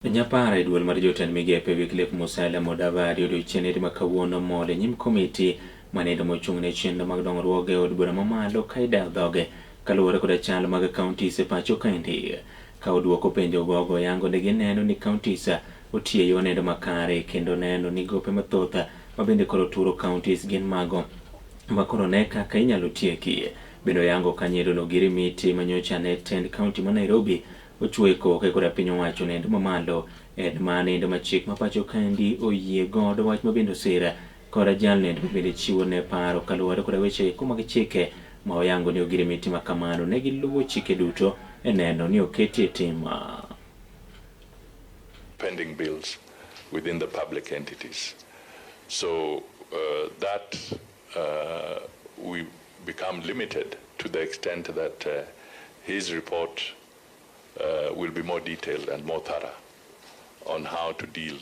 Nyapara duol mar jotend migepe Wycliffe Musalia Mudavadi odiochieng' ma kawuono mole nyim komiti manedo mochung' ne chenro mag dongruok e od bura mamalo ka idar dhoge kaluwore koda chal mag kauntis e pacho kaendi. Ka oduoko penjo gogo yango ne gineno ni kauntis otiyo nendo makare kendo neno ni gope mathoth mabende koro turo kauntis gin mago makoro ne kaka inyalo tieki. Bendo yango kanyedo no girimiti manyocha ne tend kaunti ma Nairobi ochueko ke koda piny owacho nendo mamalo nendo machik ma pacho kaendi oyie godo wach mabende osira koda jal nendo mabende chiwo ne paro kaluwore koda weche mag chike ma oyango ni ogirimiti ma kamano ne giluwo chike duto neno ni oketi e tim. Pending bills within the public entities. So that we become limited to the extent that his report will be more detailed and more thorough on how to deal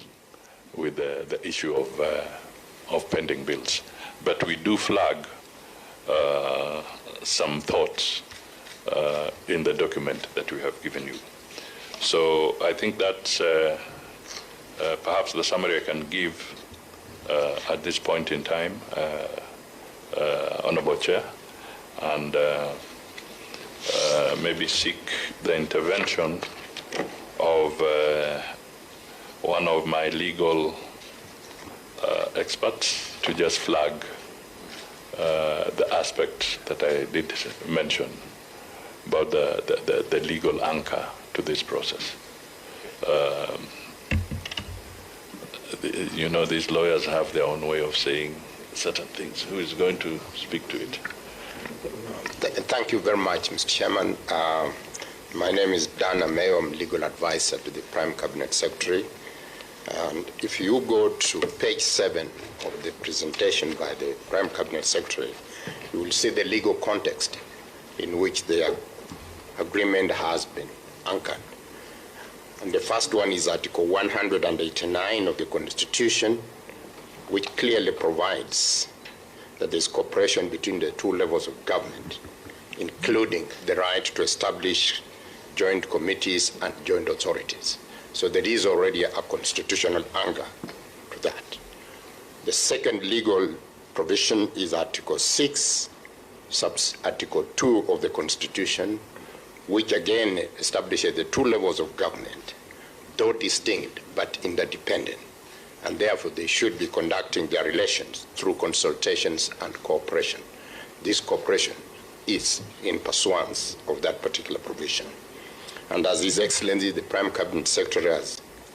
with the issue of pending bills. But we do flag some thoughts in the document that we have given you. So I think that's perhaps the summary I can give at this point in time, Honorable Chair, and maybe seek the intervention of one of my legal experts to just flag the aspect that I did mention about the legal anchor to this process. You know, these lawyers have their own way of saying certain things. Who is going to speak to it? Thank you very much, Mr. Chairman. My name is Dan Ameyo. I'm legal advisor to the Prime Cabinet Secretary. And if you go to page 7 of the presentation by the Prime Cabinet Secretary, you will see the legal context in which the agreement has been anchored. And the first one is Article 189 of the Constitution, which clearly provides that there's cooperation between the two levels of government, including the right to establish joint committees and joint authorities. So there is already a constitutional anchor to that. The second legal provision is Article 6, Article 2 of the Constitution, which again establishes the two levels of government, though distinct but interdependent, and therefore they should be conducting their relations through consultations and cooperation. This cooperation is in pursuance of that particular provision. And as His Excellency, the Prime Cabinet Secretary has